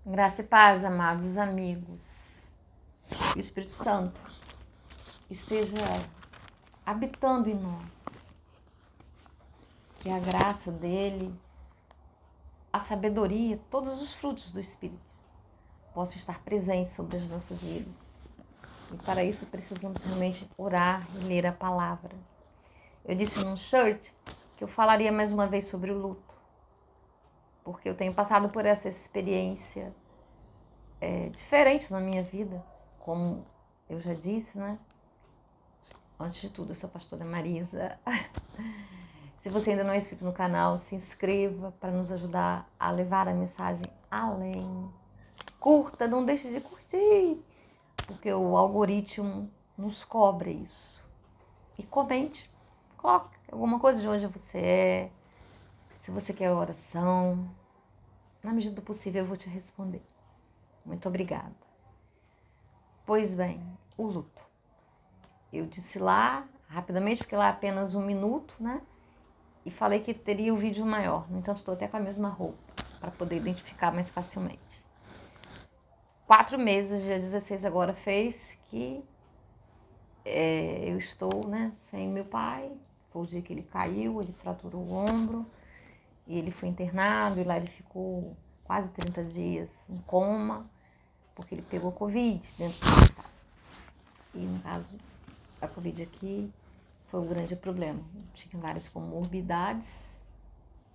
Graça e paz, amados amigos. Que o Espírito Santo esteja habitando em nós. Que a graça dele, a sabedoria, todos os frutos do Espírito possam estar presentes sobre as nossas vidas. E para isso precisamos realmente orar e ler a palavra. Eu disse num shirt que eu falaria mais uma vez sobre o luto, porque eu tenho passado por essa experiência diferente na minha vida, como eu já disse, né? Antes de tudo, eu sou a pastora Marisa. Se você ainda não é inscrito no canal, se inscreva para nos ajudar a levar a mensagem além. Curta, não deixe de curtir, porque o algoritmo nos cobra isso. E comente, coloque alguma coisa de onde você é, se você quer oração. Na medida do possível eu vou te responder. Muito obrigada. Pois bem, o luto. Eu disse lá, rapidamente, porque lá é apenas 1 minuto, né? E falei que teria o vídeo maior. No entanto, estou até com a mesma roupa, para poder identificar mais facilmente. 4 meses, dia 16 agora fez, que eu estou, né, sem meu pai. Foi o dia que ele caiu, ele fraturou o ombro, e ele foi internado, e lá ele ficou quase 30 dias em coma, porque ele pegou Covid dentro do hospital. E no caso, a Covid aqui foi um grande problema. Tinha várias comorbidades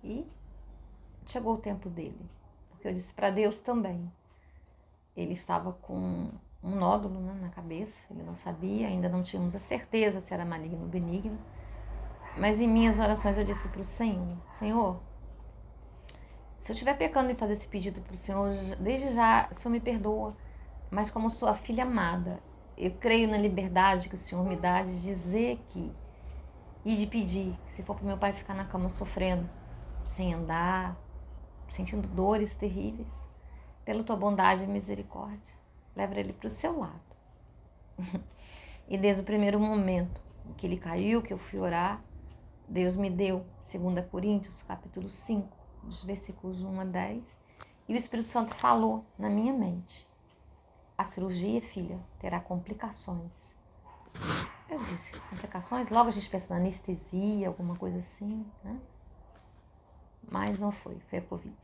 e chegou o tempo dele. Porque eu disse para Deus também. Ele estava com um nódulo, né, na cabeça, ele não sabia, ainda não tínhamos a certeza se era maligno ou benigno. Mas em minhas orações eu disse para o Senhor, Senhor, se eu estiver pecando em fazer esse pedido para o Senhor, desde já o Senhor me perdoa. Mas como sua filha amada, eu creio na liberdade que o Senhor me dá de dizer que e de pedir, se for para meu pai ficar na cama sofrendo, sem andar, sentindo dores terríveis, pela tua bondade e misericórdia, leva ele para o seu lado. E desde o primeiro momento que ele caiu, que eu fui orar, Deus me deu 2 Coríntios, capítulo 5, dos versículos 1 a 10, e o Espírito Santo falou na minha mente: a cirurgia, filha, terá complicações. Eu disse, complicações? Logo a gente pensa na anestesia, alguma coisa assim, né? Mas não foi a Covid.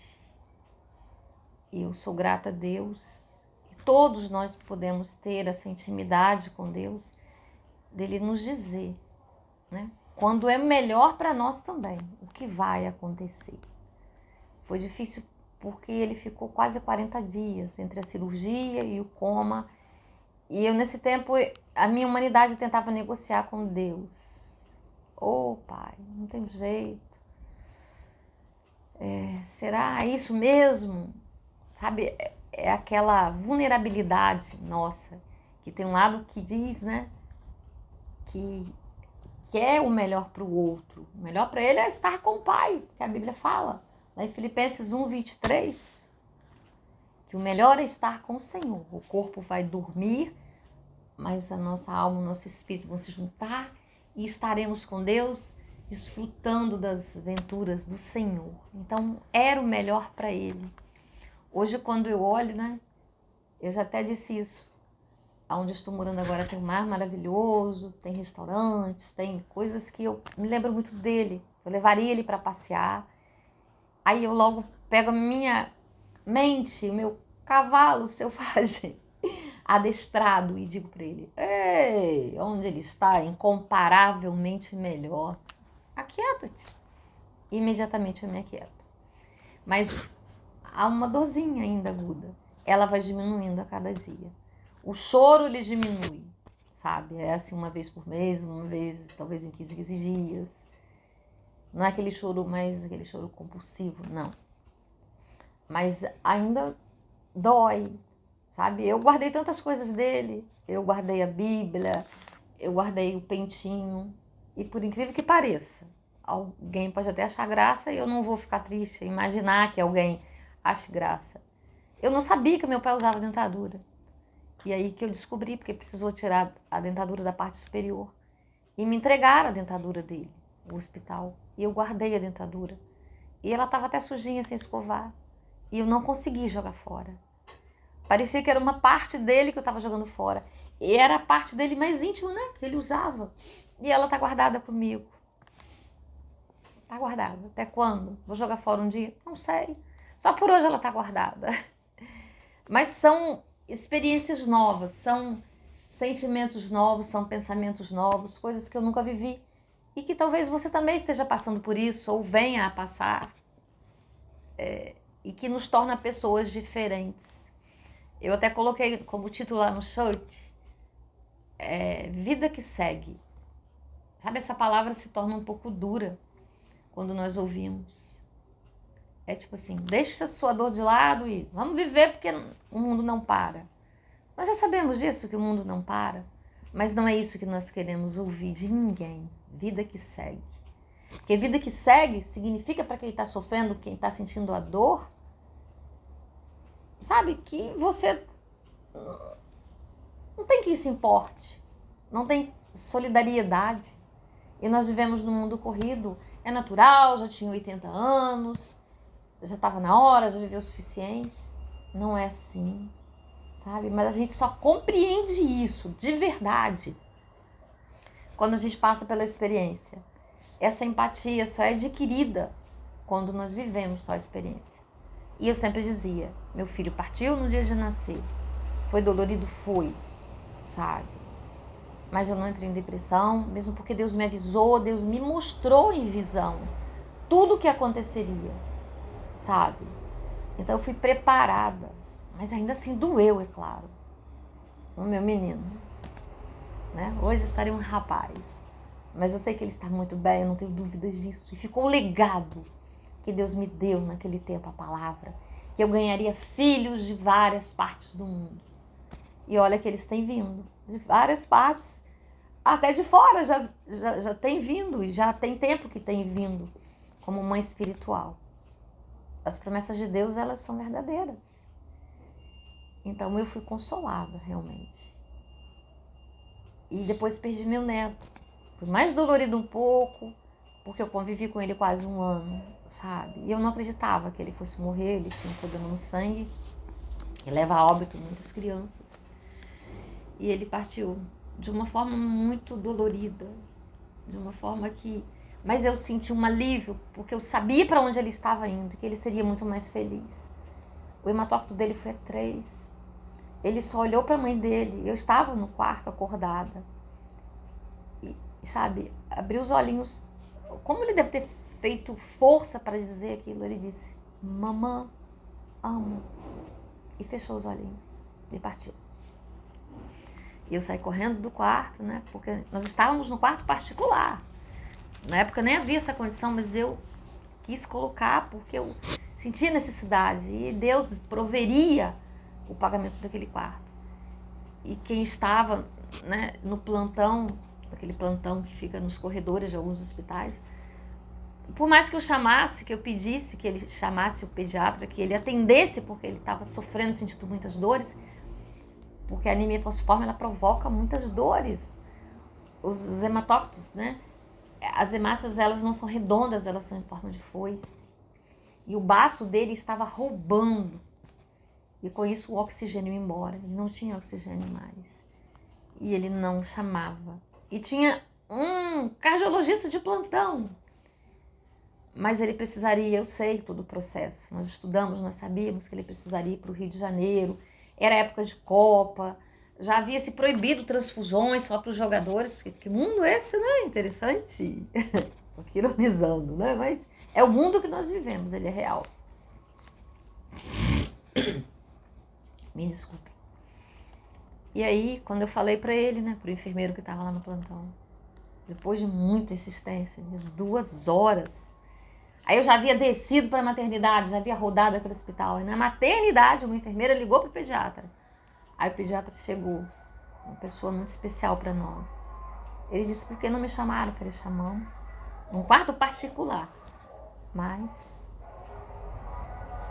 E eu sou grata a Deus. E todos nós podemos ter essa intimidade com Deus, dele nos dizer, né, quando é melhor para nós também, o que vai acontecer. Foi difícil porque ele ficou quase 40 dias entre a cirurgia e o coma. E eu, nesse tempo, a minha humanidade tentava negociar com Deus. Oh, Pai, não tem jeito. Será isso mesmo? Sabe, é aquela vulnerabilidade nossa, que tem um lado que diz, né, que quer o melhor para o outro. O melhor para ele é estar com o Pai, que a Bíblia fala. Lá em Filipenses 1:23, que o melhor é estar com o Senhor. O corpo vai dormir, mas a nossa alma, o nosso espírito vão se juntar e estaremos com Deus, desfrutando das venturas do Senhor. Então, era o melhor para ele. Hoje, quando eu olho, né, eu já até disse isso, onde eu estou morando agora tem um mar maravilhoso, tem restaurantes, tem coisas que eu me lembro muito dele. Eu levaria ele para passear. Aí eu logo pego a minha mente, o meu cavalo selvagem, adestrado, e digo para ele: ei, onde ele está é incomparavelmente melhor. Aquieta-te. Imediatamente eu me aquieto. Mas há uma dorzinha ainda aguda. Ela vai diminuindo a cada dia. O choro ele diminui, sabe? É assim, uma vez por mês, uma vez talvez em 15 dias. Não é aquele choro mais, aquele choro compulsivo, não. Mas ainda dói, sabe? Eu guardei tantas coisas dele. Eu guardei a Bíblia, eu guardei o pentinho. E por incrível que pareça, alguém pode até achar graça e eu não vou ficar triste, imaginar que alguém ache graça. Eu não sabia que meu pai usava dentadura. E aí que eu descobri, porque precisou tirar a dentadura da parte superior. E me entregaram a dentadura dele, no hospital. E eu guardei a dentadura. E ela estava até sujinha, sem escovar. E eu não consegui jogar fora. Parecia que era uma parte dele que eu estava jogando fora. E era a parte dele mais íntima, né? Que ele usava. E ela tá guardada comigo. Tá guardada. Até quando? Vou jogar fora um dia? Não sei. Só por hoje ela tá guardada. Mas são experiências novas, são sentimentos novos, são pensamentos novos, coisas que eu nunca vivi. E que talvez você também esteja passando por isso, ou venha a passar. E que nos torna pessoas diferentes. Eu até coloquei como título lá no shirt, vida que segue. Sabe, essa palavra se torna um pouco dura quando nós ouvimos. É tipo assim, deixa a sua dor de lado e vamos viver porque o mundo não para. Nós já sabemos disso, que o mundo não para. Mas não é isso que nós queremos ouvir de ninguém. Vida que segue. Porque vida que segue significa para quem está sofrendo, quem está sentindo a dor, sabe, que você não tem quem se importe. Não tem solidariedade. E nós vivemos num mundo corrido. É natural, já tinha 80 anos, já estava na hora, já viveu o suficiente. Não é assim, sabe? Mas a gente só compreende isso, de verdade, quando a gente passa pela experiência. Essa empatia só é adquirida quando nós vivemos tal experiência. E eu sempre dizia, meu filho partiu no dia de nascer. Foi dolorido? Foi, sabe? Mas eu não entrei em depressão, mesmo porque Deus me avisou, Deus me mostrou em visão tudo o que aconteceria, sabe? Então eu fui preparada, mas ainda assim doeu, é claro. O meu menino, né? Hoje estaria um rapaz, mas eu sei que ele está muito bem, eu não tenho dúvidas disso. E ficou um legado que Deus me deu naquele tempo, a palavra, que eu ganharia filhos de várias partes do mundo. E olha que eles têm vindo, de várias partes. Até de fora já tem vindo, e já tem tempo que tem vindo, como mãe espiritual. As promessas de Deus, elas são verdadeiras. Então eu fui consolada, realmente. E depois perdi meu neto. Foi mais dolorido um pouco, porque eu convivi com ele quase um ano, sabe? E eu não acreditava que ele fosse morrer, ele tinha um problema no sangue, que leva a óbito muitas crianças. E ele partiu de uma forma muito dolorida, de uma forma que... Mas eu senti um alívio, porque eu sabia para onde ele estava indo, que ele seria muito mais feliz. O hematócrito dele foi 3. Ele só olhou para a mãe dele, eu estava no quarto acordada. E, sabe, abriu os olhinhos. Como ele deve ter feito força para dizer aquilo? Ele disse, mamãe, amo. E fechou os olhinhos e partiu. E eu saí correndo do quarto, né? Porque nós estávamos no quarto particular. Na época nem havia essa condição, mas eu quis colocar porque eu sentia necessidade. E Deus proveria o pagamento daquele quarto. E quem estava, né, no plantão, aquele plantão que fica nos corredores de alguns hospitais, por mais que eu chamasse, que eu pedisse que ele chamasse o pediatra, que ele atendesse, porque ele estava sofrendo, sentindo muitas dores, porque a anemia falciforme, ela provoca muitas dores. Os hematócritos, né? As hemácias, elas não são redondas, elas são em forma de foice. E o baço dele estava roubando. E com isso o oxigênio ia embora. Ele não tinha oxigênio mais. E ele não chamava. E tinha um cardiologista de plantão. Mas ele precisaria, eu sei todo o processo. Nós estudamos, nós sabíamos que ele precisaria ir para o Rio de Janeiro. Era época de Copa. Já havia se proibido transfusões só para os jogadores. Que mundo é esse, né? Interessante. Tô aqui ironizando, né? Mas é o mundo que nós vivemos, ele é real. Me desculpe. E aí, quando eu falei para ele, né? Pro enfermeiro que estava lá no plantão. Depois de muita insistência, de 2 horas. Aí eu já havia descido para a maternidade, já havia rodado aquele hospital. E na maternidade, uma enfermeira ligou para o pediatra. Aí o pediatra chegou, uma pessoa muito especial para nós. Ele disse, por que não me chamaram? Eu falei, chamamos. Num quarto particular. Mas,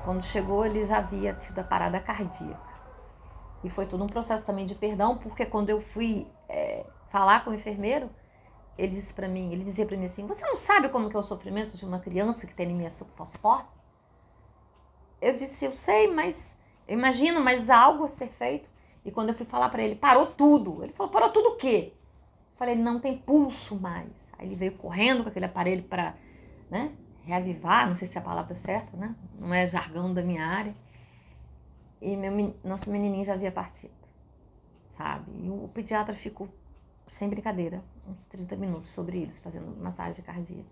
quando chegou, ele já havia tido a parada cardíaca. E foi todo um processo também de perdão, porque quando eu fui falar com o enfermeiro, ele dizia para mim assim, você não sabe como que é o sofrimento de uma criança que tem anemia falciforme? Eu disse, eu sei, mas Eu imagino, mas algo a ser feito. E quando eu fui falar para ele, parou tudo. Ele falou, parou tudo o quê? Eu falei, não tem pulso mais. Aí ele veio correndo com aquele aparelho para, né, reavivar, não sei se é a palavra certa, né? Não é jargão da minha área. E nosso menininho já havia partido, sabe? E o pediatra ficou, sem brincadeira, uns 30 minutos sobre eles, fazendo massagem cardíaca.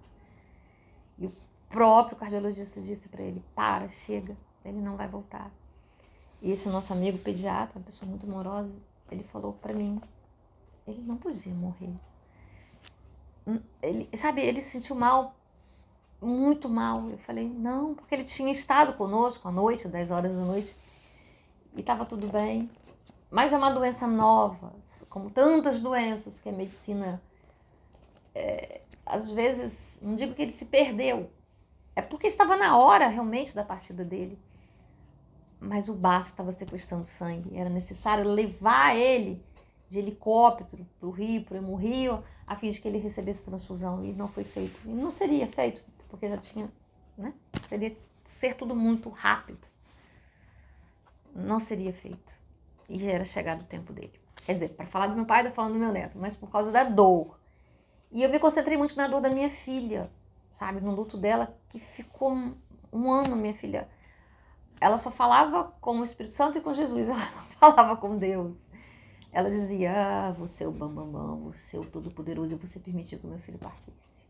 E o próprio cardiologista disse para ele, para, chega, ele não vai voltar. E esse nosso amigo pediatra, uma pessoa muito amorosa, ele falou para mim, ele não podia morrer. Ele, sabe, ele se sentiu mal, muito mal. Eu falei, não, porque ele tinha estado conosco à noite, 10 horas da noite, e estava tudo bem. Mas é uma doença nova, como tantas doenças que a medicina, às vezes, não digo que ele se perdeu, é porque estava na hora realmente da partida dele. Mas o baço estava sequestrando sangue. Era necessário levar ele de helicóptero para o Rio, para o Hemorrio, a fim de que ele recebesse transfusão. E não foi feito. E não seria feito, porque já tinha, né? Seria ser tudo muito rápido. Não seria feito. E já era chegado o tempo dele. Quer dizer, para falar do meu pai, eu tô falando do meu neto, mas por causa da dor. E eu me concentrei muito na dor da minha filha, sabe? No luto dela, que ficou um ano, minha filha. Ela só falava com o Espírito Santo e com Jesus, ela não falava com Deus. Ela dizia, você é o bambambam, você é o todo-poderoso, e você permitiu que o meu filho partisse.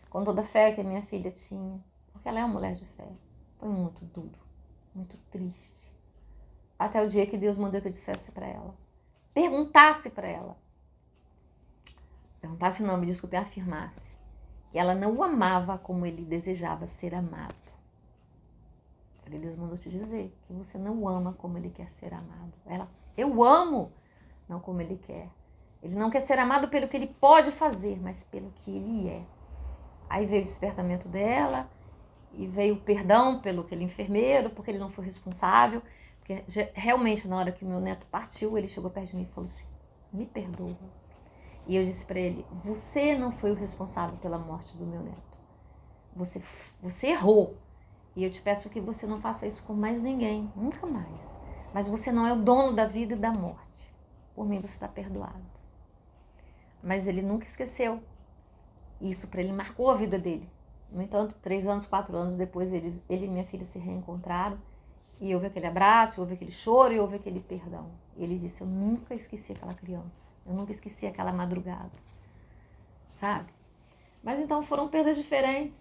Com toda a fé que a minha filha tinha, porque ela é uma mulher de fé. Foi muito duro, muito triste. Até o dia que Deus mandou que eu dissesse para ela, perguntasse não, me desculpe, afirmasse, que ela não o amava como ele desejava ser amado. Deus mandou te dizer que você não ama como ele quer ser amado. Ela, eu amo, não como ele quer. Ele não quer ser amado pelo que ele pode fazer, mas pelo que ele é. Aí veio o despertamento dela, e veio o perdão pelo aquele enfermeiro, porque ele não foi responsável. Porque realmente, na hora que meu neto partiu, ele chegou perto de mim e falou assim, me perdoa. E eu disse para ele, você não foi o responsável pela morte do meu neto. Você errou. E eu te peço que você não faça isso com mais ninguém, nunca mais. Mas você não é o dono da vida e da morte. Por mim você está perdoado. Mas ele nunca esqueceu. Isso para ele marcou a vida dele. No entanto, 3 anos, 4 anos depois, ele e minha filha se reencontraram. E houve aquele abraço, houve aquele choro e houve aquele perdão. E ele disse, eu nunca esqueci aquela criança. Eu nunca esqueci aquela madrugada. Sabe? Mas então foram perdas diferentes.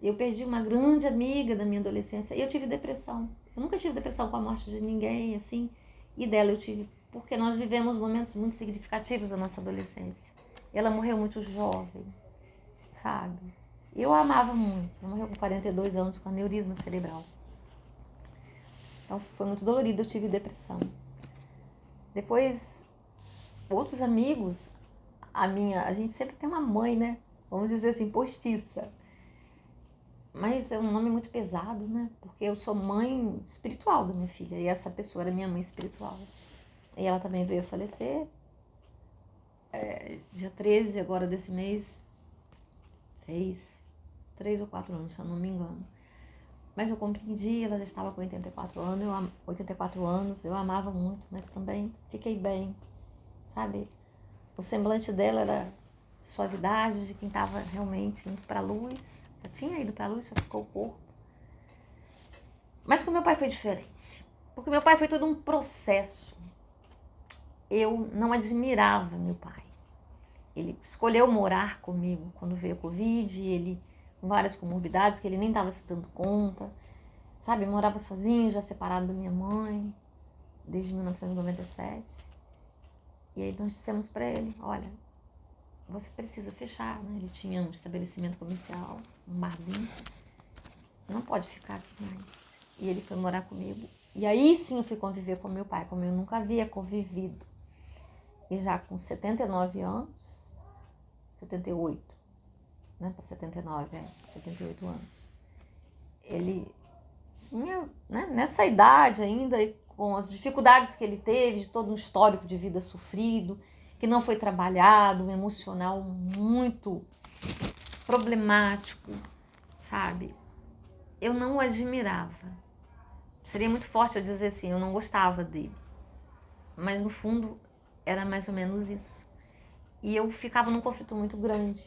Eu perdi uma grande amiga da minha adolescência e eu tive depressão. Eu nunca tive depressão com a morte de ninguém, assim. E dela eu tive, porque nós vivemos momentos muito significativos da nossa adolescência. Ela morreu muito jovem, sabe? Eu a amava muito. Ela morreu com 42 anos com aneurisma cerebral. Então foi muito dolorido, eu tive depressão. Depois, outros amigos, a gente sempre tem uma mãe, né? Vamos dizer assim, postiça. Mas é um nome muito pesado, né? Porque eu sou mãe espiritual da minha filha. E essa pessoa era minha mãe espiritual. E ela também veio a falecer. Dia 13 agora desse mês. Fez 3 ou 4 anos, se eu não me engano. Mas eu compreendi, ela já estava com 84 anos. Eu amava muito, mas também fiquei bem. Sabe? O semblante dela era suavidade de quem estava realmente indo para a luz. Já tinha ido para a luz, só ficou o corpo. Mas com meu pai foi diferente. Porque meu pai foi todo um processo. Eu não admirava meu pai. Ele escolheu morar comigo quando veio a Covid, ele com várias comorbidades que ele nem estava se dando conta. Sabe, eu morava sozinho, já separado da minha mãe, desde 1997. E aí nós dissemos para ele, olha, você precisa fechar, né? Ele tinha um estabelecimento comercial, um barzinho. Não pode ficar aqui mais. E ele foi morar comigo. E aí sim eu fui conviver com meu pai, como eu nunca havia convivido. E já com 79 anos, 78, né? Para 79, 78 anos. Ele tinha, né? Nessa idade ainda, e com as dificuldades que ele teve, de todo um histórico de vida sofrido, que não foi trabalhado, um emocional muito problemático, sabe? Eu não o admirava, seria muito forte eu dizer assim, eu não gostava dele. Mas no fundo era mais ou menos isso. E eu ficava num conflito muito grande.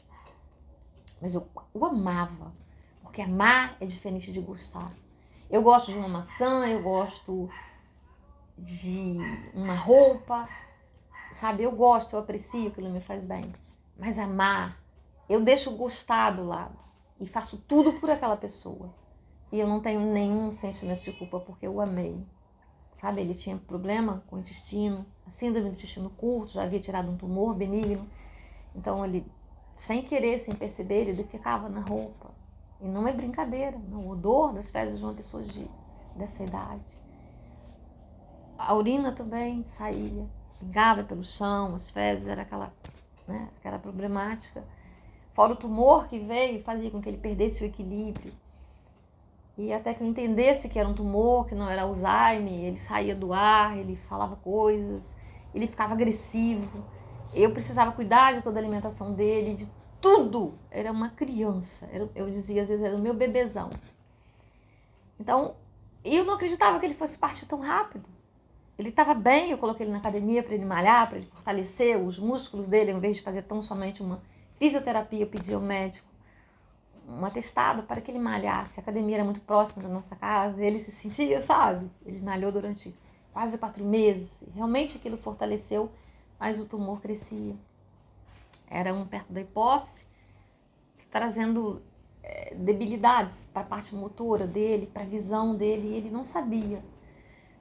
Mas eu o amava. Porque amar é diferente de gostar. Eu gosto de uma maçã, eu gosto de uma roupa, sabe? Eu gosto, eu aprecio, aquilo me faz bem. Mas amar, eu deixo o gostar do lado e faço tudo por aquela pessoa. E eu não tenho nenhum sentimento de culpa porque eu amei. Sabe, ele tinha problema com o intestino, a síndrome do intestino curto, já havia tirado um tumor benigno. Então ele, sem querer, sem perceber, ele defecava na roupa. E não é brincadeira, não. O odor das fezes de uma pessoa dessa idade. A urina também saía, pingava pelo chão, as fezes, era aquela problemática. Fora o tumor que veio, fazia com que ele perdesse o equilíbrio. E até que eu entendesse que era um tumor, que não era Alzheimer, ele saía do ar, ele falava coisas, ele ficava agressivo. Eu precisava cuidar de toda a alimentação dele, de tudo. Era uma criança. Eu dizia, às vezes, era o meu bebezão. Então, eu não acreditava que ele fosse partir tão rápido. Ele estava bem, eu coloquei ele na academia para ele malhar, para ele fortalecer os músculos dele, em vez de fazer tão somente uma fisioterapia, eu pedi ao médico um atestado para que ele malhasse. A academia era muito próxima da nossa casa, ele se sentia, sabe? Ele malhou durante quase 4 meses. Realmente aquilo fortaleceu, mas o tumor crescia. Era um perto da hipófise, trazendo debilidades para a parte motora dele, para a visão dele, e ele não sabia.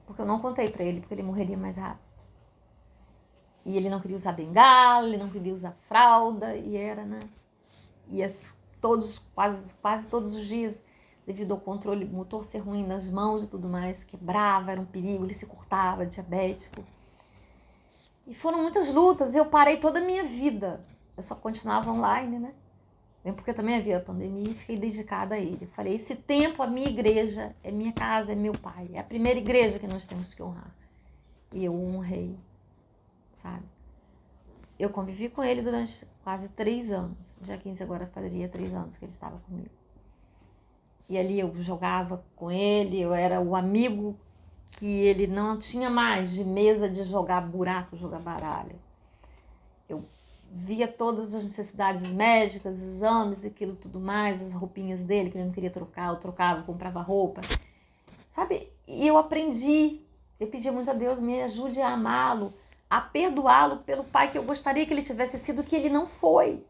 Porque eu não contei para ele, porque ele morreria mais rápido. E ele não queria usar bengala, ele não queria usar fralda, e era, né? E quase todos os dias, devido ao controle motor ser ruim nas mãos e tudo mais, quebrava, era um perigo, ele se cortava, diabético. E foram muitas lutas, e eu parei toda a minha vida. Eu só continuava online, né? Mesmo porque também havia a pandemia e fiquei dedicada a ele. Eu falei, esse tempo a minha igreja, é minha casa, é meu pai. É a primeira igreja que nós temos que honrar. E eu o honrei, sabe? Eu convivi com ele durante quase 3 anos. Dia 15 agora faria 3 anos que ele estava comigo. E ali eu jogava com ele, eu era o amigo que ele não tinha mais de mesa de jogar buraco, jogar baralho. Eu via todas as necessidades médicas, exames, aquilo tudo mais, as roupinhas dele que ele não queria trocar, eu trocava, eu comprava roupa, sabe? E eu aprendi, eu pedia muito a Deus, me ajude a amá-lo, a perdoá-lo pelo pai que eu gostaria que ele tivesse sido, que ele não foi,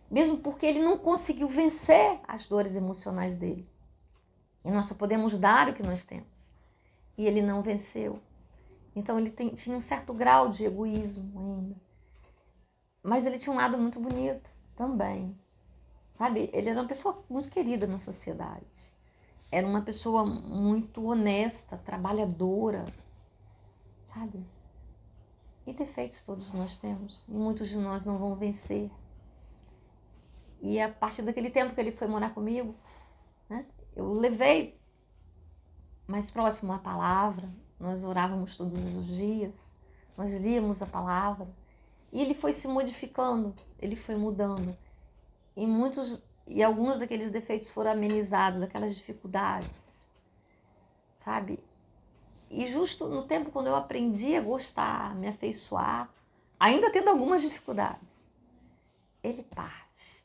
mesmo porque ele não conseguiu vencer as dores emocionais dele. E nós só podemos dar o que nós temos. E ele não venceu. Então ele tinha um certo grau de egoísmo ainda. Mas ele tinha um lado muito bonito também, sabe? Ele era uma pessoa muito querida na sociedade. Era uma pessoa muito honesta, trabalhadora, sabe? E defeitos todos nós temos. E muitos de nós não vão vencer. E a partir daquele tempo que ele foi morar comigo, né? Eu levei mais próximo à palavra. Nós orávamos todos os dias. Nós líamos a palavra. E ele foi se modificando, ele foi mudando. E alguns daqueles defeitos foram amenizados, daquelas dificuldades, sabe? E justo no tempo quando eu aprendi a gostar, me afeiçoar, ainda tendo algumas dificuldades, ele parte.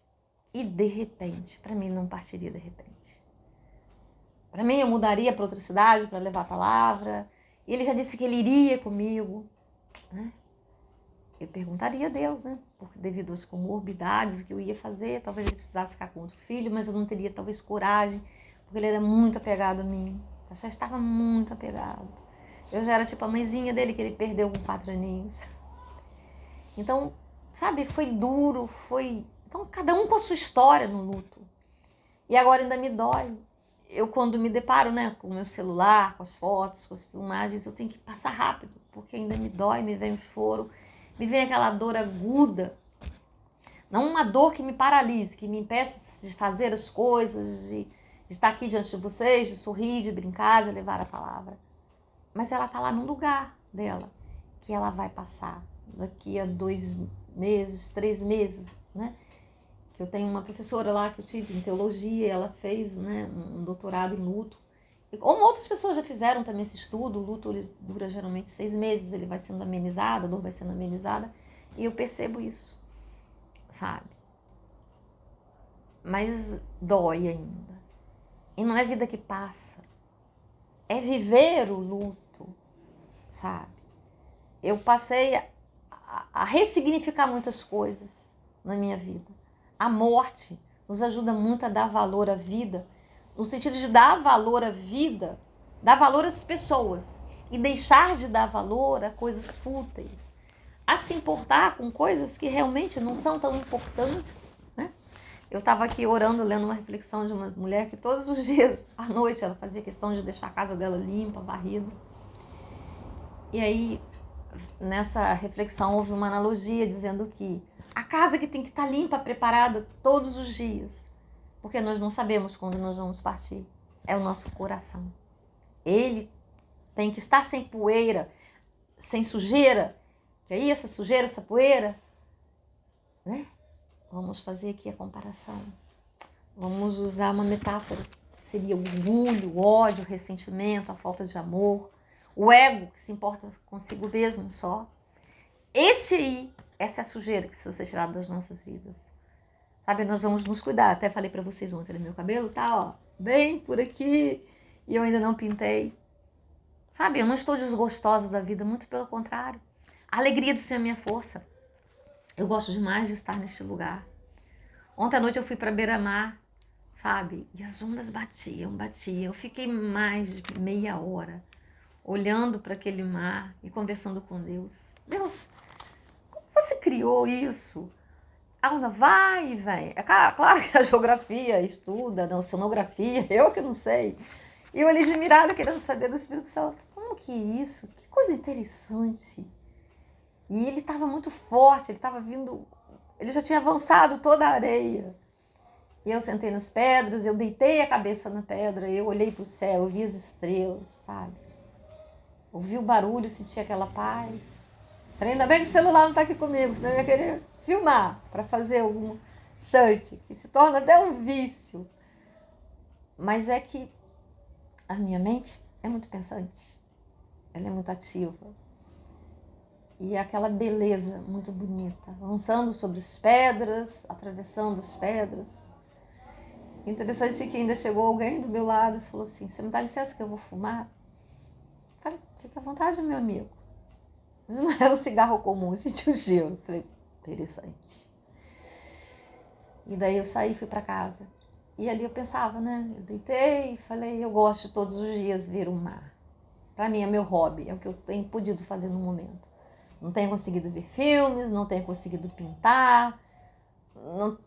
E de repente, para mim não partiria de repente. Para mim eu mudaria para outra cidade para levar a palavra. E ele já disse que ele iria comigo, né? Eu perguntaria a Deus, né? Porque devido às comorbidades, o que eu ia fazer, talvez ele precisasse ficar com outro filho, mas eu não teria talvez coragem, porque ele era muito apegado a mim. Eu já estava muito apegado. Eu já era tipo a mãezinha dele, que ele perdeu com 4 aninhos. Então, sabe, foi duro, foi... Então, cada um com a sua história no luto. E agora ainda me dói. Eu, quando me deparo, né, com o meu celular, com as fotos, com as filmagens, eu tenho que passar rápido, porque ainda me dói, me vem o choro. Me vem aquela dor aguda, não uma dor que me paralise, que me impeça de fazer as coisas, de estar aqui diante de vocês, de sorrir, de brincar, de levar a palavra. Mas ela está lá no lugar dela, que ela vai passar daqui a 2 meses, 3 meses, né? Eu tenho uma professora lá que eu tive em teologia, ela fez, né, um doutorado em luto. Como outras pessoas já fizeram também esse estudo, o luto ele dura geralmente 6 meses, ele vai sendo amenizado, a dor vai sendo amenizada, e eu percebo isso, sabe? Mas dói ainda. E não é vida que passa, é viver o luto, sabe? Eu passei a ressignificar muitas coisas na minha vida. A morte nos ajuda muito a dar valor à vida, no sentido de dar valor à vida, dar valor às pessoas e deixar de dar valor a coisas fúteis, a se importar com coisas que realmente não são tão importantes, né? Eu estava aqui orando, lendo uma reflexão de uma mulher que todos os dias, à noite, ela fazia questão de deixar a casa dela limpa, varrida. E aí, nessa reflexão, houve uma analogia dizendo que a casa que tem que estar limpa, preparada todos os dias, porque nós não sabemos quando nós vamos partir, é o nosso coração. Ele tem que estar sem poeira, sem sujeira, que aí essa sujeira, essa poeira, né? Vamos fazer aqui a comparação. Vamos usar uma metáfora, que seria o orgulho, o ódio, o ressentimento, a falta de amor, o ego que se importa consigo mesmo só. Essa é a sujeira que precisa ser tirada das nossas vidas. Sabe, nós vamos nos cuidar. Até falei pra vocês ontem, meu cabelo tá, ó, bem por aqui, e eu ainda não pintei. Sabe, eu não estou desgostosa da vida, muito pelo contrário. A alegria do Senhor é minha força. Eu gosto demais de estar neste lugar. Ontem à noite eu fui pra beira-mar, sabe, e as ondas batiam. Eu fiquei mais de meia hora olhando para aquele mar e conversando com Deus. Deus, como você criou isso? A onda vai e vem. É claro que a geografia estuda, a oceanografia, eu que não sei. E eu ali admirada, querendo saber do Espírito Santo. Como que é isso? Que coisa interessante. E ele estava muito forte, ele estava vindo... Ele já tinha avançado toda a areia. E eu sentei nas pedras, eu deitei a cabeça na pedra, eu olhei para o céu, eu vi as estrelas, sabe? Ouvi o barulho, senti aquela paz. Falei, ainda bem que o celular não está aqui comigo, senão eu ia querer filmar para fazer algum short, que se torna até um vício. Mas é que a minha mente é muito pensante, ela é muito ativa. E é aquela beleza muito bonita, avançando sobre as pedras, atravessando as pedras. Interessante que ainda chegou alguém do meu lado e falou assim, você me dá licença que eu vou fumar? Falei, fica à vontade, meu amigo. Mas não era um cigarro comum, eu senti o cheiro. Falei, interessante. E daí eu saí e fui para casa. E ali eu pensava, né? Eu deitei e falei, eu gosto de todos os dias ver o mar. Para mim é meu hobby, é o que eu tenho podido fazer no momento. Não tenho conseguido ver filmes, não tenho conseguido pintar,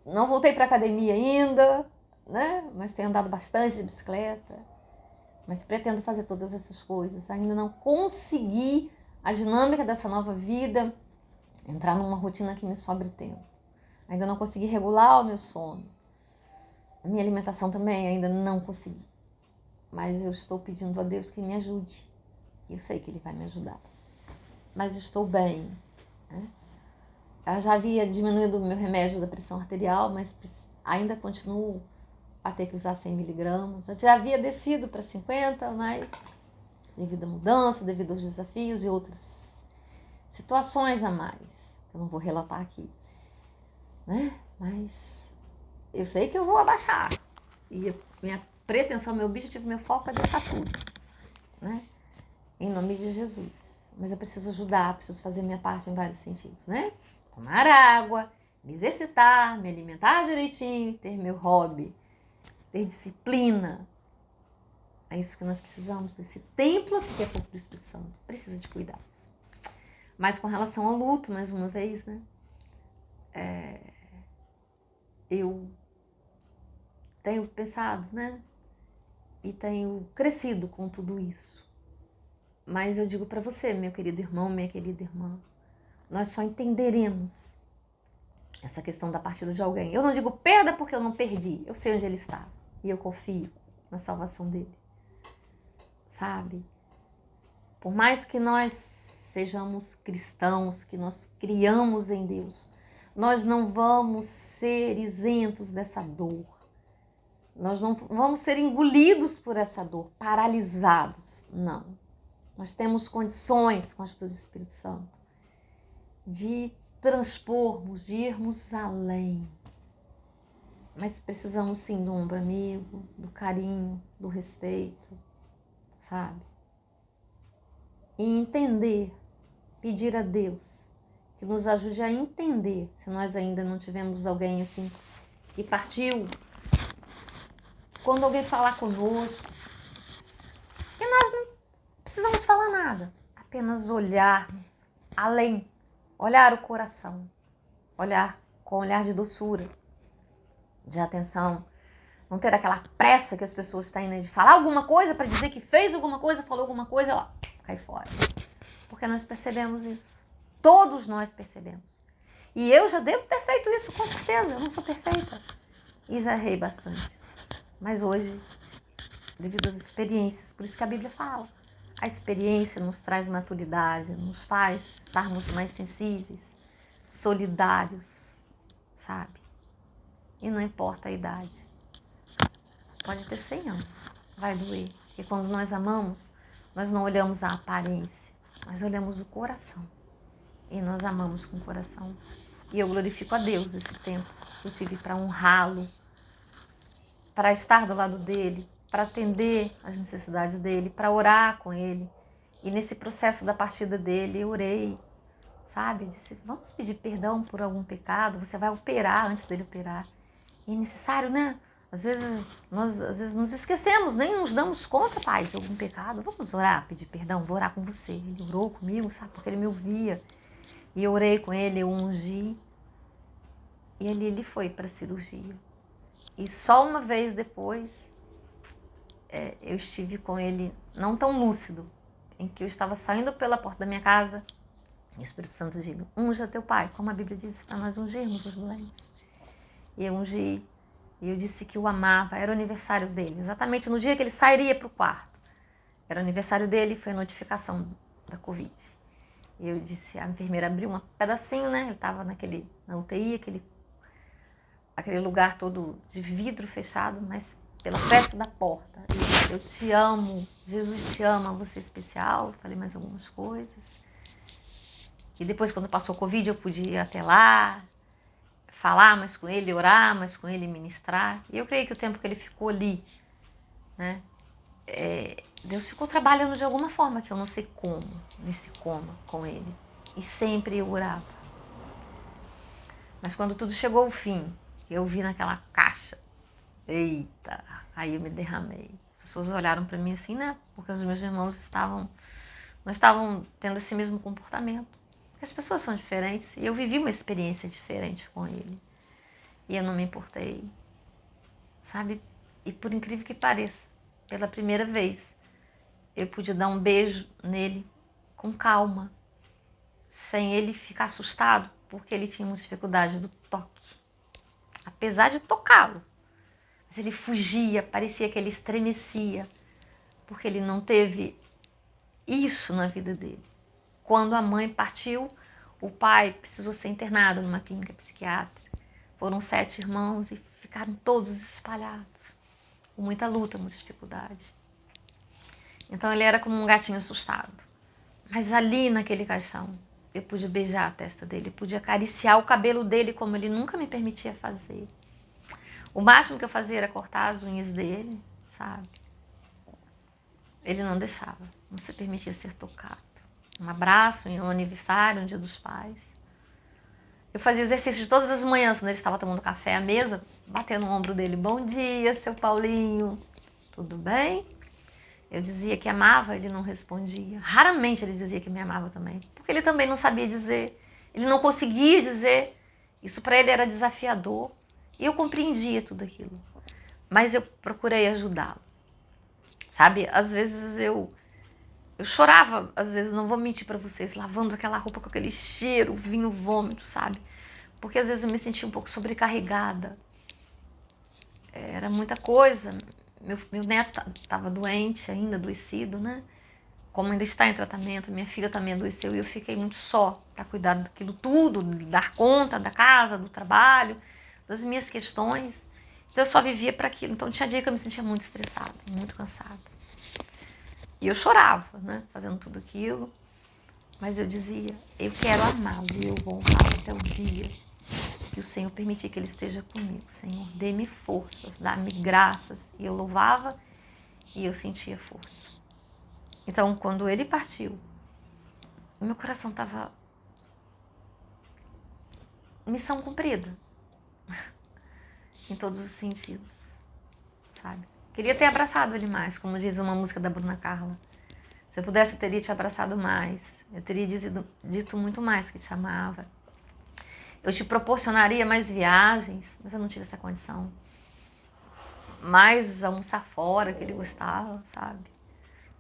não voltei para academia ainda, né? Mas tenho andado bastante de bicicleta. Mas pretendo fazer todas essas coisas. Ainda não consegui a dinâmica dessa nova vida, entrar numa rotina que me sobre tempo. Ainda não consegui regular o meu sono. A minha alimentação também ainda não consegui. Mas eu estou pedindo a Deus que me ajude. Eu sei que Ele vai me ajudar. Mas estou bem, né? Eu já havia diminuído o meu remédio da pressão arterial, mas ainda continuo a ter que usar 100 miligramas. Eu já havia descido para 50, mas devido à mudança, devido aos desafios e outras situações a mais, que eu não vou relatar aqui, né? Mas eu sei que eu vou abaixar. E minha pretensão, meu objetivo, meu foco é deixar tudo, né? Em nome de Jesus. Mas eu preciso ajudar, preciso fazer minha parte em vários sentidos, né? Tomar água, me exercitar, me alimentar direitinho, ter meu hobby, ter disciplina. É isso que nós precisamos, esse templo aqui que é o corpo do Espírito Santo. Precisa de cuidados. Mas com relação ao luto, mais uma vez, né? Eu tenho pensado, né? E tenho crescido com tudo isso. Mas eu digo para você, meu querido irmão, minha querida irmã, nós só entenderemos essa questão da partida de alguém. Eu não digo perda porque eu não perdi, eu sei onde ele está e eu confio na salvação dele, sabe? Por mais que nós sejamos cristãos, que nós criamos em Deus, nós não vamos ser isentos dessa dor. Nós não vamos ser engolidos por essa dor, paralisados. Não. Nós temos condições, com a ajuda do Espírito Santo, de transpormos, de irmos além. Mas precisamos sim do ombro amigo, do carinho, do respeito, sabe? E entender, pedir a Deus que nos ajude a entender, se nós ainda não tivemos alguém assim que partiu, quando alguém falar conosco, que nós não precisamos falar nada, apenas olharmos além, olhar o coração, olhar com um olhar de doçura, de atenção, não ter aquela pressa que as pessoas têm, né, de falar alguma coisa para dizer que fez alguma coisa, falou alguma coisa, ó, cai fora. Porque nós percebemos isso. Todos nós percebemos. E eu já devo ter feito isso, com certeza. Eu não sou perfeita. E já errei bastante. Mas hoje, devido às experiências, por isso que a Bíblia fala, a experiência nos traz maturidade, nos faz estarmos mais sensíveis, solidários, sabe? E não importa a idade. Pode ter 100 anos, vai doer. Porque quando nós amamos, nós não olhamos a aparência, nós olhamos o coração. E nós amamos com o coração. E eu glorifico a Deus esse tempo que eu tive para honrá-lo, para estar do lado dele, para atender as necessidades dele, para orar com ele. E nesse processo da partida dele, eu orei, sabe? Eu disse, vamos pedir perdão por algum pecado, você vai operar antes dele operar. E é necessário, né? Às vezes nos esquecemos, nem nos damos conta, Pai, de algum pecado. Vamos orar, pedir perdão, vou orar com você. Ele orou comigo, sabe? Porque ele me ouvia. E eu orei com ele, eu ungi. E ele foi para a cirurgia. E só uma vez depois, eu estive com ele, não tão lúcido, em que eu estava saindo pela porta da minha casa, e o Espírito Santo diz, unja teu pai, como a Bíblia diz, para nós ungirmos os doentes. E eu ungi, e eu disse que o amava, era o aniversário dele, exatamente no dia que ele sairia para o quarto. Era o aniversário dele, foi a notificação da Covid. E eu disse, a enfermeira abriu um pedacinho, né? Ele estava na UTI, aquele lugar todo de vidro fechado, mas pela fresta da porta. E eu disse, eu te amo, Jesus te ama, você é especial. Falei mais algumas coisas. E depois, quando passou o Covid, eu pude ir até lá, falar mais com ele, orar mais com ele, ministrar. E eu creio que o tempo que ele ficou ali, né? Deus ficou trabalhando de alguma forma, que eu não sei como, nesse coma com ele. E sempre eu orava. Mas quando tudo chegou ao fim, eu vi naquela caixa, eita, aí eu me derramei. As pessoas olharam para mim assim, né? Porque os meus irmãos não estavam tendo esse mesmo comportamento. Porque as pessoas são diferentes e eu vivi uma experiência diferente com ele. E eu não me importei, sabe? E por incrível que pareça, pela primeira vez, eu pude dar um beijo nele com calma, sem ele ficar assustado, porque ele tinha uma dificuldade do toque. Apesar de tocá-lo, mas ele fugia, parecia que ele estremecia, porque ele não teve isso na vida dele. Quando a mãe partiu, o pai precisou ser internado numa clínica psiquiátrica. Foram 7 irmãos e ficaram todos espalhados, com muita luta, muita dificuldade. Então ele era como um gatinho assustado. Mas ali naquele caixão, eu pude beijar a testa dele, pude acariciar o cabelo dele como ele nunca me permitia fazer. O máximo que eu fazia era cortar as unhas dele, sabe? Ele não deixava, não se permitia ser tocado. Um abraço em um aniversário, um dia dos pais. Eu fazia exercícios todas as manhãs, quando ele estava tomando café à mesa, batendo no ombro dele. Bom dia, seu Paulinho. Tudo bem? Eu dizia que amava, ele não respondia. Raramente ele dizia que me amava também, porque ele também não sabia dizer. Ele não conseguia dizer. Isso para ele era desafiador. E eu compreendia tudo aquilo. Mas eu procurei ajudá-lo. Sabe, às vezes eu chorava, às vezes, não vou mentir para vocês, lavando aquela roupa com aquele cheiro, vinho, vômito, sabe? Porque às vezes eu me sentia um pouco sobrecarregada. Era muita coisa. Meu neto estava doente ainda, adoecido, né? Como ainda está em tratamento, minha filha também adoeceu e eu fiquei muito só para cuidar daquilo tudo, dar conta da casa, do trabalho, das minhas questões. Então eu só vivia para aquilo. Então tinha dia que eu me sentia muito estressada, muito cansada. E eu chorava, né? Fazendo tudo aquilo. Mas eu dizia, eu quero amá-lo e eu vou honrar até o dia que o Senhor permitir que Ele esteja comigo. Senhor, dê-me forças, dá-me graças. E eu louvava e eu sentia força. Então, quando Ele partiu, meu coração estava... missão cumprida. Em todos os sentidos, sabe? Queria ter abraçado Ele mais, como diz uma música da Bruna Carla. Se eu pudesse, eu teria te abraçado mais. Eu teria dito muito mais que te amava. Eu te proporcionaria mais viagens, mas eu não tive essa condição. Mais almoçar fora, que ele gostava, sabe?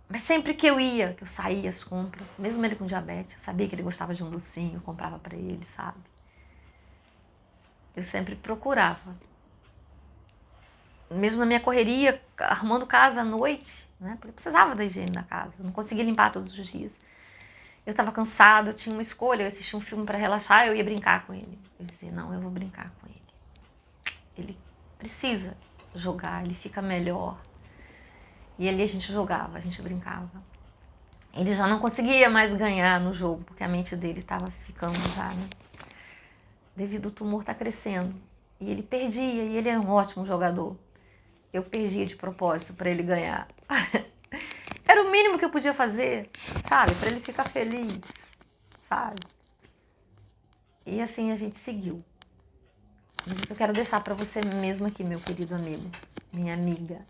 Mas sempre que eu ia, que eu saía às compras, mesmo ele com diabetes, eu sabia que ele gostava de um docinho, eu comprava pra ele, sabe? Eu sempre procurava. Mesmo na minha correria, arrumando casa à noite, né? Porque eu precisava da higiene da casa, eu não conseguia limpar todos os dias. Eu estava cansada, eu tinha uma escolha, eu assistia um filme para relaxar, eu ia brincar com ele. Eu dizia, não, eu vou brincar com ele. Ele precisa jogar, ele fica melhor. E ali a gente jogava, a gente brincava. Ele já não conseguia mais ganhar no jogo, porque a mente dele estava ficando já, né? Devido ao tumor estar crescendo. E ele perdia, e ele era um ótimo jogador. Eu perdia de propósito para ele ganhar. Era o mínimo que eu podia fazer, sabe? Para ele ficar feliz, sabe? E assim a gente seguiu. Mas o que eu quero deixar para você mesmo aqui, meu querido amigo, minha amiga,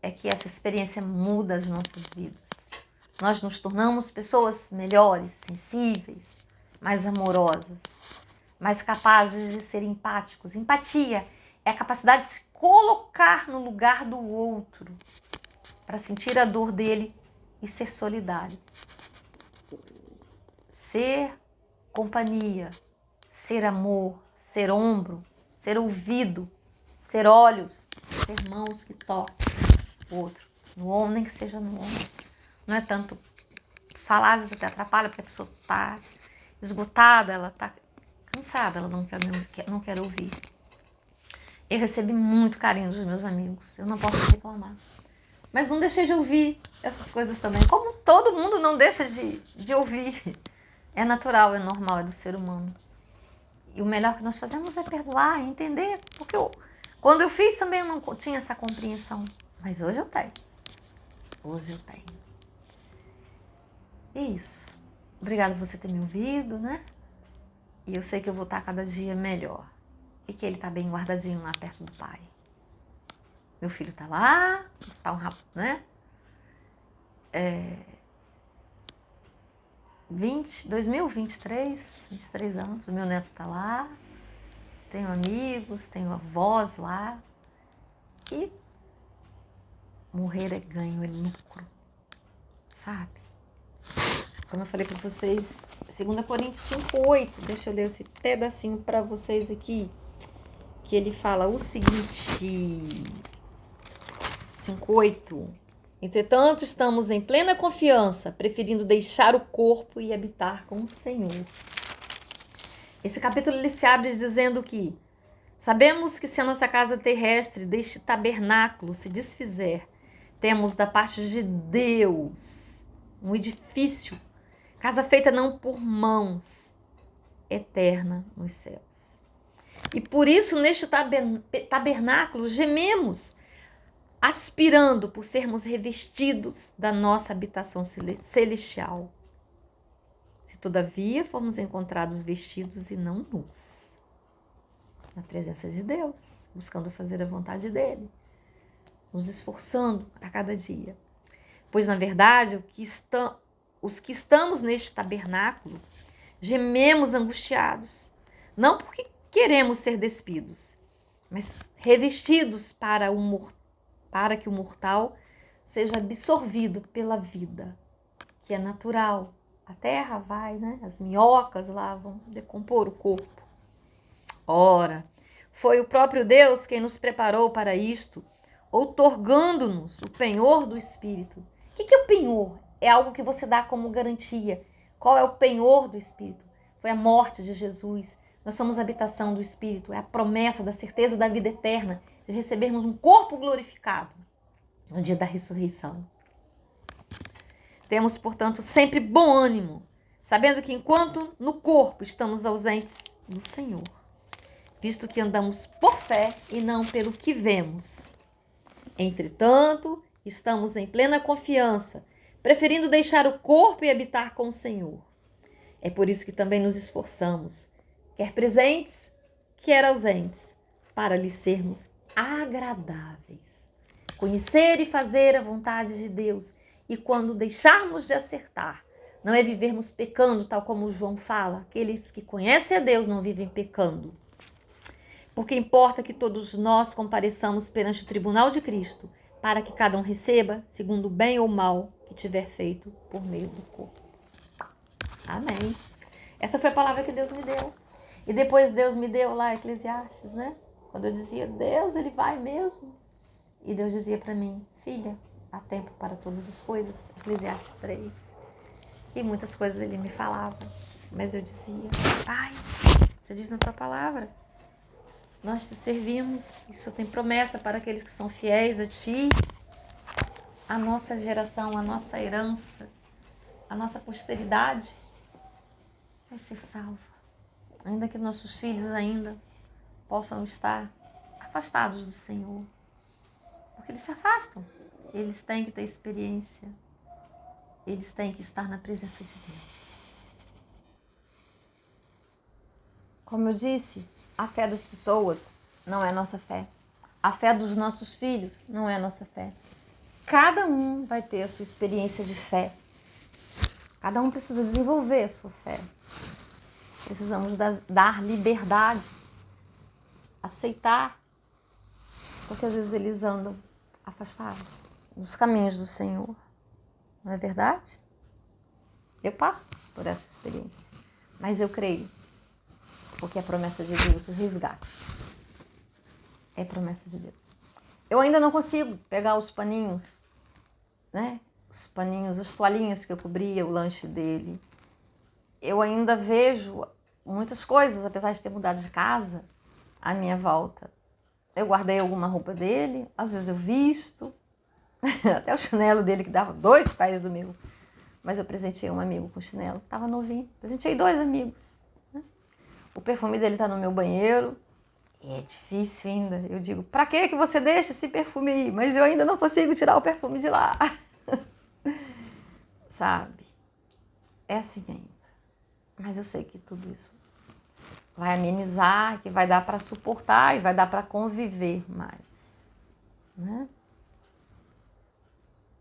é que essa experiência muda as nossas vidas. Nós nos tornamos pessoas melhores, sensíveis, mais amorosas, mais capazes de ser empáticos. Empatia é a capacidade de se colocar no lugar do outro, para sentir a dor dele e ser solidário. Ser companhia, ser amor, ser ombro, ser ouvido, ser olhos, ser mãos que tocam o outro. No ombro, nem que seja no ombro. Não é tanto falar, às vezes até atrapalha, porque a pessoa está esgotada, ela está cansada, ela não quer ouvir. Eu recebi muito carinho dos meus amigos, eu não posso reclamar. Mas não deixei de ouvir essas coisas também. Como todo mundo não deixa de ouvir. É natural, é normal, é do ser humano. E o melhor que nós fazemos é perdoar, entender. Porque quando eu fiz também eu não tinha essa compreensão. Mas hoje eu tenho. Hoje eu tenho. E isso. Obrigada por você ter me ouvido, né? E eu sei que eu vou estar cada dia melhor. E que ele está bem guardadinho lá perto do Pai. Meu filho está lá, está um rapaz, né? 2023, 23 anos, o meu neto está lá. Tenho amigos, tenho avós lá. E morrer é ganho, é lucro. Sabe? Como eu falei para vocês, 2 Coríntios 5:8. Deixa eu ler esse pedacinho para vocês aqui. Que ele fala o seguinte... 5:8. Entretanto, estamos em plena confiança, preferindo deixar o corpo e habitar com o Senhor. Esse capítulo ele se abre dizendo que sabemos que se a nossa casa terrestre deste tabernáculo se desfizer, temos da parte de Deus um edifício, casa feita não por mãos, eterna nos céus. E por isso neste tabernáculo gememos, aspirando por sermos revestidos da nossa habitação celestial. Se todavia formos encontrados vestidos e não nus, na presença de Deus, buscando fazer a vontade dele, nos esforçando a cada dia. Pois, na verdade, os que estamos neste tabernáculo, gememos angustiados, não porque queremos ser despidos, mas revestidos para que o mortal seja absorvido pela vida, que é natural. A terra vai, né? As minhocas lá vão decompor o corpo. Ora, foi o próprio Deus quem nos preparou para isto, outorgando-nos o penhor do Espírito. O que é o penhor? É algo que você dá como garantia. Qual é o penhor do Espírito? Foi a morte de Jesus. Nós somos a habitação do Espírito, é a promessa da certeza da vida eterna, de recebermos um corpo glorificado no dia da ressurreição. Temos, portanto, sempre bom ânimo, sabendo que enquanto no corpo estamos ausentes do Senhor, visto que andamos por fé e não pelo que vemos. Entretanto, estamos em plena confiança, preferindo deixar o corpo e habitar com o Senhor. É por isso que também nos esforçamos, quer presentes, quer ausentes, para lhe sermos agradáveis. Conhecer e fazer a vontade de Deus. E quando deixarmos de acertar, não é vivermos pecando, tal como João fala. Aqueles que conhecem a Deus não vivem pecando. Porque importa que todos nós compareçamos perante o tribunal de Cristo, para que cada um receba, segundo o bem ou mal que tiver feito por meio do corpo. Amém. Essa foi a palavra que Deus me deu. E depois Deus me deu lá Eclesiastes, né? Quando eu dizia, Deus, ele vai mesmo. E Deus dizia para mim, filha, há tempo para todas as coisas. Eclesiastes 3. E muitas coisas ele me falava. Mas eu dizia, pai, você diz na tua palavra. Nós te servimos. Isso tem promessa para aqueles que são fiéis a ti. A nossa geração, a nossa herança, a nossa posteridade vai ser salva. Ainda que nossos filhos ainda possam estar afastados do Senhor. Porque eles se afastam. Eles têm que ter experiência. Eles têm que estar na presença de Deus. Como eu disse, a fé das pessoas não é nossa fé. A fé dos nossos filhos não é nossa fé. Cada um vai ter a sua experiência de fé. Cada um precisa desenvolver a sua fé. Precisamos dar liberdade, aceitar, porque às vezes eles andam afastados dos caminhos do Senhor. Não é verdade? Eu passo por essa experiência, mas eu creio, porque é promessa de Deus, o resgate. É promessa de Deus. Eu ainda não consigo pegar os paninhos, né? Os paninhos, as toalhinhas que eu cobria o lanche dele. Eu ainda vejo muitas coisas, apesar de ter mudado de casa, à minha volta. Eu guardei alguma roupa dele, às vezes eu visto, até o chinelo dele que dava 2 pés do meu. Mas eu presenteei um amigo com chinelo, estava novinho. Presenteei 2 amigos. Né? O perfume dele está no meu banheiro. E é difícil ainda. Eu digo, pra que você deixa esse perfume aí? Mas eu ainda não consigo tirar o perfume de lá. Sabe? É assim ainda. Mas eu sei que tudo isso vai amenizar, que vai dar para suportar e vai dar para conviver mais. Né?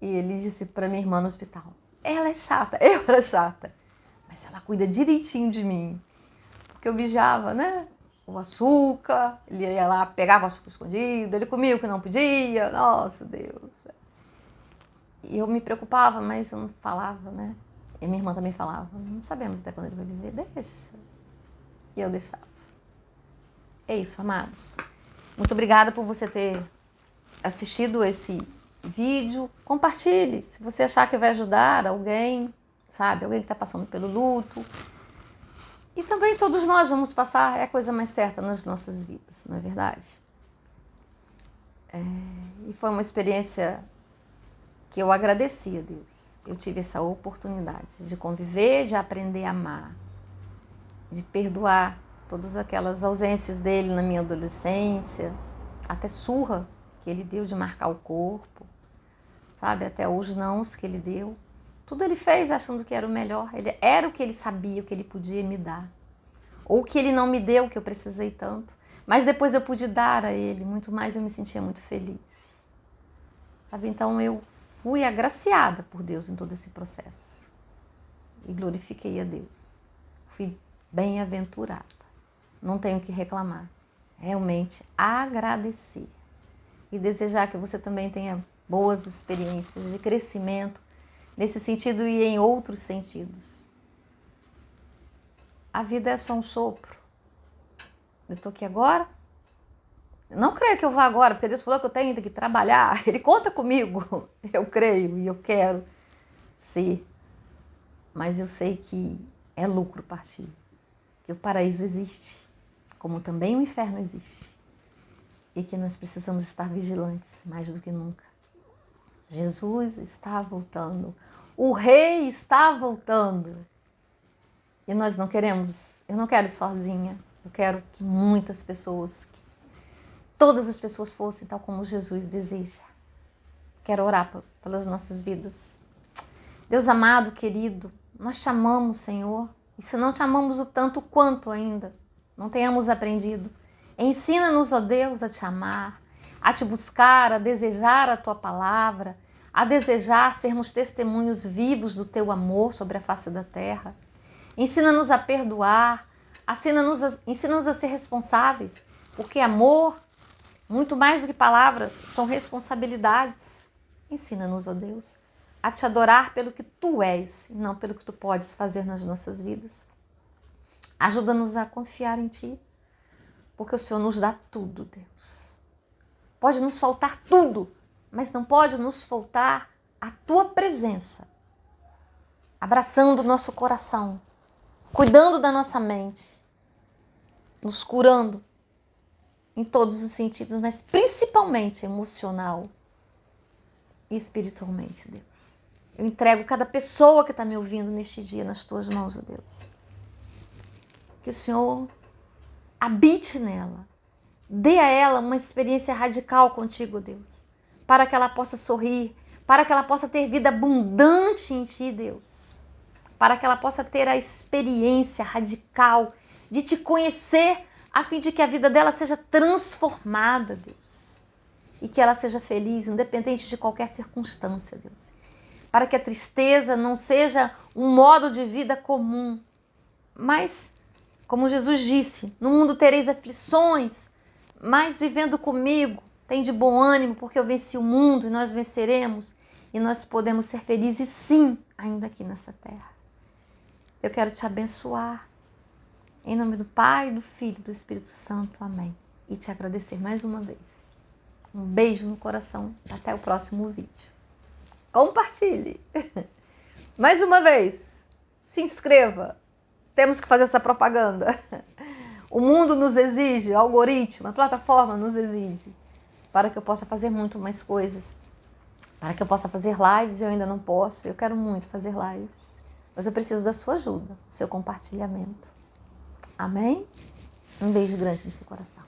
E ele disse para minha irmã no hospital, ela é chata, eu era chata, mas ela cuida direitinho de mim. Porque eu vigiava, né? O açúcar, ele ia lá, pegava o açúcar escondido, ele comia o que não podia, nossa Deus. E eu me preocupava, mas eu não falava, né? E minha irmã também falava, não sabemos até quando ele vai viver, deixa. E eu deixava. É isso, amados. Muito obrigada por você ter assistido esse vídeo. Compartilhe, se você achar que vai ajudar alguém, sabe? Alguém que está passando pelo luto. E também todos nós vamos passar, é a coisa mais certa nas nossas vidas, não é verdade? E foi uma experiência que eu agradeci a Deus. Eu tive essa oportunidade de conviver, de aprender a amar, de perdoar todas aquelas ausências dele na minha adolescência, até surra que ele deu de marcar o corpo, sabe? Até os nãos que ele deu. Tudo ele fez achando que era o melhor. Ele era o que ele sabia, o que ele podia me dar. Ou que ele não me deu, que eu precisei tanto. Mas depois eu pude dar a ele muito mais, eu me sentia muito feliz. Sabe? Então eu fui agraciada por Deus em todo esse processo. E glorifiquei a Deus. Fui bem-aventurada. Não tenho o que reclamar. Realmente agradecer. E desejar que você também tenha boas experiências de crescimento nesse sentido e em outros sentidos. A vida é só um sopro. Eu estou aqui agora. Não creio que eu vá agora, porque Deus falou que eu tenho ainda que trabalhar. Ele conta comigo. Eu creio e eu quero ser. Mas eu sei que é lucro partir. Que o paraíso existe. como também o inferno existe. E que nós precisamos estar vigilantes mais do que nunca. Jesus está voltando. O Rei está voltando. E nós não queremos, eu não quero ir sozinha. Eu quero que muitas pessoas, que todas as pessoas fossem tal como Jesus deseja. Quero orar pelas nossas vidas. Deus amado, querido, nós te amamos, Senhor. E se não te amamos o tanto quanto ainda, não tenhamos aprendido. Ensina-nos, ó Deus, a te amar, a te buscar, a desejar a tua palavra, a desejar sermos testemunhos vivos do teu amor sobre a face da terra. Ensina-nos a perdoar, ensina-nos a ser responsáveis, porque amor, muito mais do que palavras, são responsabilidades. Ensina-nos, ó Deus, a te adorar pelo que tu és e não pelo que tu podes fazer nas nossas vidas. Ajuda-nos a confiar em ti, porque o Senhor nos dá tudo, Deus. Pode nos faltar tudo, mas não pode nos faltar a tua presença, abraçando o nosso coração, cuidando da nossa mente, nos curando em todos os sentidos, mas principalmente emocional e espiritualmente, Deus. Eu entrego cada pessoa que está me ouvindo neste dia nas tuas mãos, ó Deus. Que o Senhor habite nela, dê a ela uma experiência radical contigo, Deus, para que ela possa sorrir, para que ela possa ter vida abundante em ti, Deus, para que ela possa ter a experiência radical de te conhecer, a fim de que a vida dela seja transformada, Deus, e que ela seja feliz, independente de qualquer circunstância, Deus, para que a tristeza não seja um modo de vida comum, mas, como Jesus disse, no mundo tereis aflições, mas vivendo comigo, tem de bom ânimo, porque eu venci o mundo e nós venceremos, e nós podemos ser felizes sim, ainda aqui nessa terra. Eu quero te abençoar, em nome do Pai, do Filho e do Espírito Santo, amém. E te agradecer mais uma vez. Um beijo no coração, até o próximo vídeo. Compartilhe! Mais uma vez, se inscreva, temos que fazer essa propaganda. O mundo nos exige, o algoritmo, a plataforma nos exige, para que eu possa fazer muito mais coisas, para que eu possa fazer lives, eu ainda não posso, eu quero muito fazer lives, mas eu preciso da sua ajuda, do seu compartilhamento. Amém? Um beijo grande no seu coração.